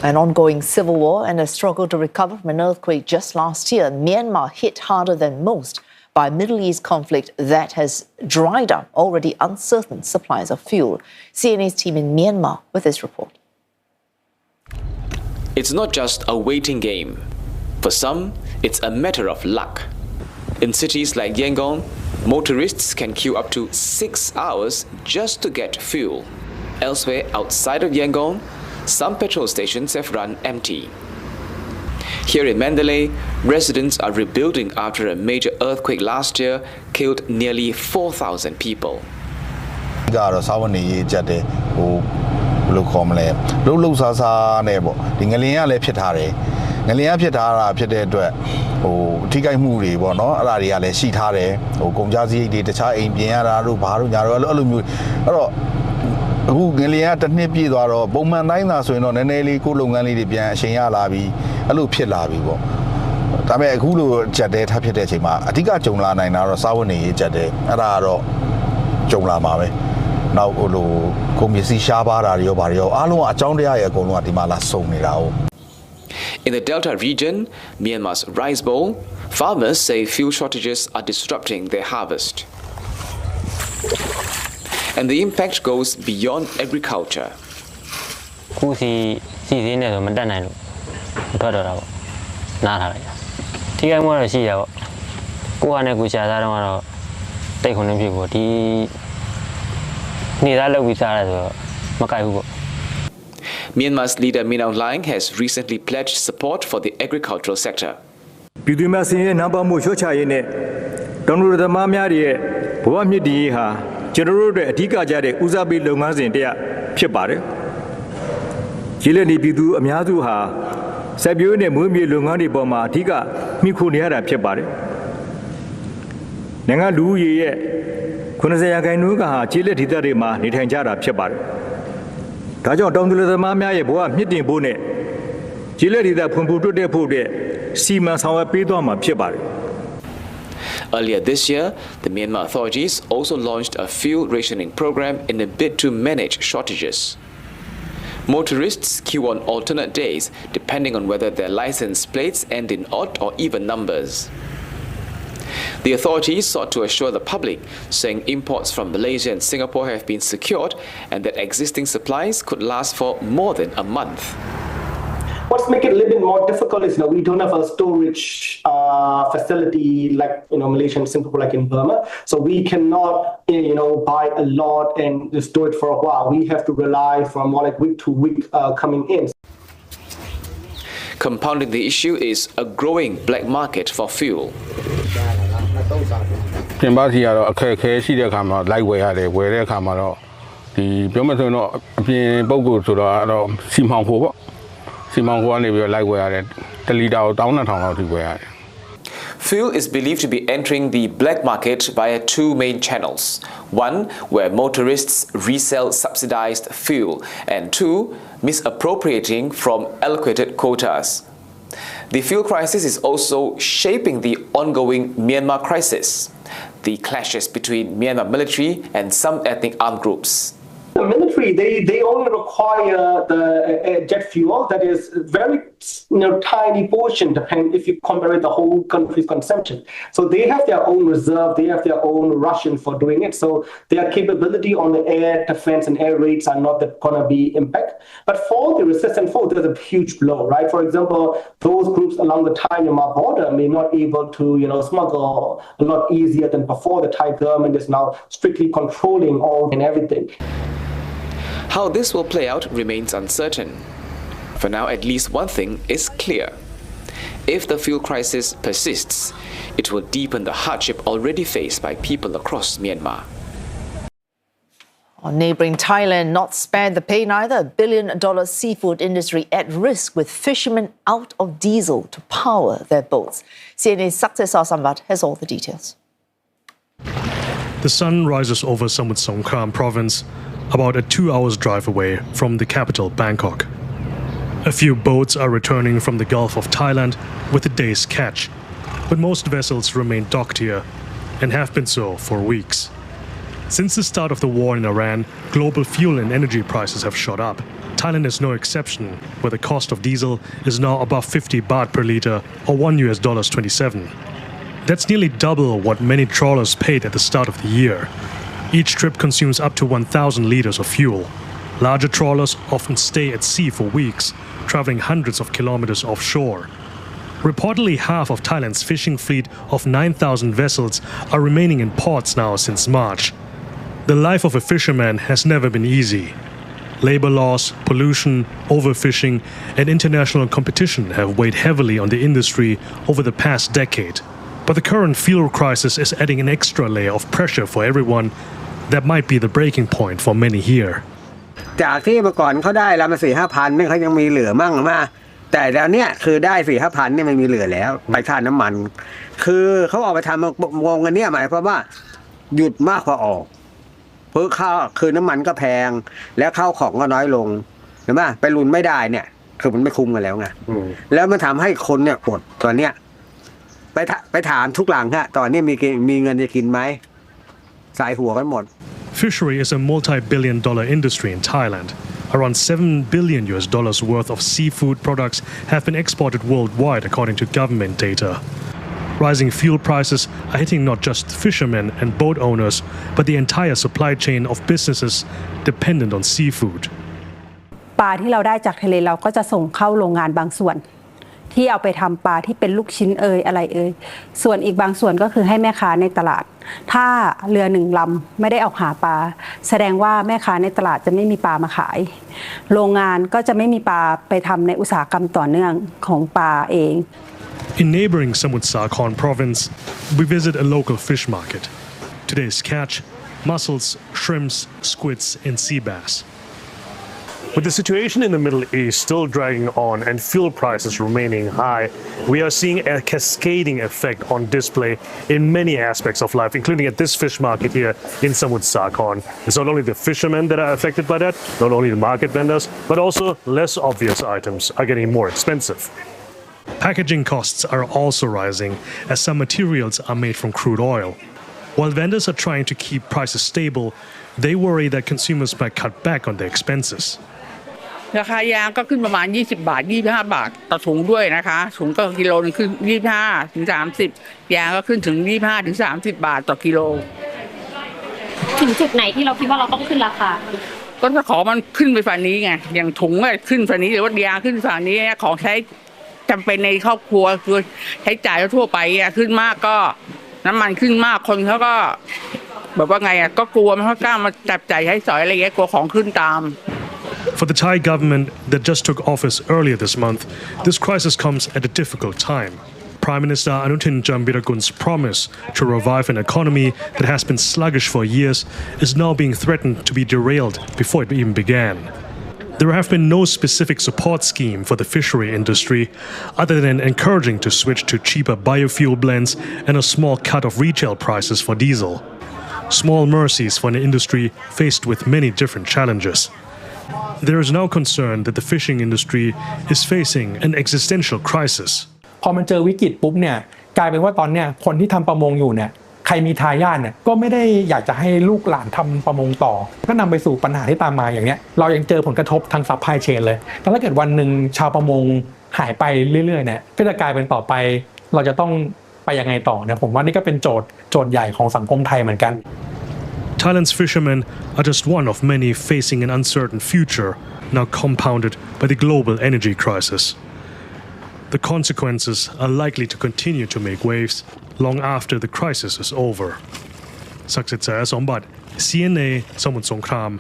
An ongoing civil war and a struggle to recover from an earthquake just last year, Myanmar hit harder than most by a Middle East conflict that has dried up already uncertain supplies of fuel. CNA's team in Myanmar with this report. It's not just a waiting game. For some, it's a matter of luck. In cities like Yangon, motorists can queue up to 6 hours just to get fuel. Elsewhere outside of Yangon, some petrol stations have run empty. Here in Mandalay, residents are rebuilding after a major earthquake last year killed nearly 4,000 people. In the Delta region, Myanmar's rice bowl, farmers say fuel shortages are disrupting their harvest. And the impact goes beyond agriculture. Myanmar's leader Min Aung Hlaing has recently pledged support for the agricultural sector. Earlier this year, the Myanmar authorities also launched a fuel rationing program in a bid to manage shortages. Motorists queue on alternate days depending on whether their license plates end in odd or even numbers. The authorities sought to assure the public, saying imports from Malaysia and Singapore have been secured and that existing supplies could last for more than a month. What's making it a little bit more difficult is we don't have a storage facility like Malaysia and Singapore, like in Burma. So we cannot buy a lot and just store it for a while. We have to rely from more like week to week coming in. Compounding the issue is a growing black market for fuel. Fuel is believed to be entering the black market via two main channels. One, where motorists resell subsidized fuel, and two, misappropriating from allocated quotas. The fuel crisis is also shaping the ongoing Myanmar crisis, the clashes between Myanmar military and some ethnic armed groups. The military, they only require the jet fuel that is very tiny portion, depending if you compare the whole country's consumption. So they have their own reserve, they have their own ration for doing it. So their capability on the air defense and air raids are not going to be impact. But for the resistant foe, there's a huge blow, right? For example, those groups along the Thai-Myanmar border may not able to smuggle a lot easier than before. The Thai government is now strictly controlling all and everything. How this will play out remains uncertain. For now, at least one thing is clear. If the fuel crisis persists, it will deepen the hardship already faced by people across Myanmar. On neighbouring Thailand, not spared the pain either. $1 billion seafood industry at risk with fishermen out of diesel to power their boats. CNA's Saktesa Sambat has all the details. The sun rises over Samut Songkhram province, about a 2-hour drive away from the capital, Bangkok. A few boats are returning from the Gulf of Thailand with a day's catch, but most vessels remain docked here and have been so for weeks. Since the start of the war in Iran, global fuel and energy prices have shot up, Thailand is no exception, where the cost of diesel is now above 50 baht per litre or $1.27. That's nearly double what many trawlers paid at the start of the year. Each trip consumes up to 1,000 litres of fuel. Larger trawlers often stay at sea for weeks, travelling hundreds of kilometres offshore. Reportedly, half of Thailand's fishing fleet of 9,000 vessels are remaining in ports now since March. The life of a fisherman has never been easy. Labor laws, pollution, overfishing, and international competition have weighed heavily on the industry over the past decade. But the current fuel crisis is adding an extra layer of pressure for everyone. That might be the breaking point for many here. จากที่เมื่อก่อนเขาได้ละมา4-5 พันเนี่ยเขายังมีเหลือมั่งมาแต่แล้วเนี่ยคือได้4-5 พันเนี่ยไม่มีเหลือแล้วไปค่าน้ำมันคือเขาออกไปทำวงกันเนี่ยหมายความว่าหยุดมากกว่าออกเพราะข้าวคือน้ำมันก็แพงแล้วข้าวของก็น้อยลงเห็นไหมไปลุนไม่ได้เนี่ยคือมันไม่คุ้มกันแล้วไงแล้วมันทำให้คนเนี่ยอดตอนเนี้ยไปถามทุกหลังฮะตอนนี้มีเงินจะกินไหมสายหัวกันหมด Fishery is a multi-billion-dollar industry in Thailand. Around $7 billion worth of seafood products have been exported worldwide, according to government data. Rising fuel prices are hitting not just fishermen and boat owners, but the entire supply chain of businesses dependent on seafood. ปลาที่เราได้จากทะเลเราก็จะส่งเข้าโรงงานบางส่วนที่เอาไปทำปลาที่เป็นลูกชิ้นอะไรส่วนอีกบางส่วนก็คือให้แม่ค้าในตลาดถ้าเรือ1 ลำไม่ได้ออกหาปลาแสดงว่าแม่ค้าในตลาดจะไม่มีปลามาขายโรงงานก็จะไม่มีปลาไปทำในอุตสาหกรรมต่อเนื่องของปลาเอง In neighbouring Samut Sakhon province, we visit a local fish market. Today's catch: mussels, shrimps, squids, and sea bass. With the situation in the Middle East still dragging on and fuel prices remaining high, we are seeing a cascading effect on display in many aspects of life, including at this fish market here in Samut Sakhon. It's not only the fishermen that are affected by that, not only the market vendors, but also less obvious items are getting more expensive. Packaging costs are also rising as some materials are made from crude oil. While vendors are trying to keep prices stable, they worry that consumers might cut back on their expenses. ราคายางก็ขึ้นประมาณ20 บาท25 บาทต่อถุงด้วยนะคะถุงก็กิโลนึงขึ้น25 ถึง 30ยางก็ขึ้นถึง25 ถึง 30 บาทต่อกิโลถึงจุดไหนที่เราคิดว่าเราต้องขึ้นราคาก็ถ้าของมันขึ้นไปฝั่งนี้ไงอย่างถุงก็ขึ้นฝั่งนี้หรือว่ายางขึ้นฝั่งนี้ของใช้จำเป็นในครอบครัวคือใช้จ่ายทั่วไปขึ้นมากก็น้ำมันขึ้นมากคนเขาก็แบบว่าไงก็กลัวไม่ค่อยกล้ามาจับจ่ายใช้สอยอะไรเงี้ยกลัวของขึ้นตามFor the Thai government that just took office earlier this month, this crisis comes at a difficult time. Prime Minister Anutin Jambiragun's promise to revive an economy that has been sluggish for years is now being threatened to be derailed before it even began. There have been no specific support scheme for the fishery industry other than encouraging to switch to cheaper biofuel blends and a small cut of retail prices for diesel. Small mercies for an industry faced with many different challenges. There is now concern that the fishing industry is facing an existential crisis. พอมันเจอวิกฤตปุ๊บเนี่ยกลายเป็นว่าตอนเนี้ยคนที่ทำประมงอยู่เนี่ยใครมีทายาทเนี่ยก็ไม่ได้อยากจะให้ลูกหลานทำประมงต่อก็นำไปสู่ปัญหาที่ตามมาอย่างเนี้ยเรายังเจอผลกระทบทางซัพพลายเชนเลยแต่ถ้าเกิดวันหนึ่งชาวประมงหายไปเรื่อยๆเนี่ยก็จะกลายเป็นต่อไปเราจะต้องไปยังไงต่อเนี่ยผมว่านี่ก็เป็นโจทย์ใหญ่ของสังคมไทยเหมือนกันThailand's fishermen are just one of many facing an uncertain future, now compounded by the global energy crisis. The consequences are likely to continue to make waves long after the crisis is over. Saksit Sombat, CNA, Samut Songkram.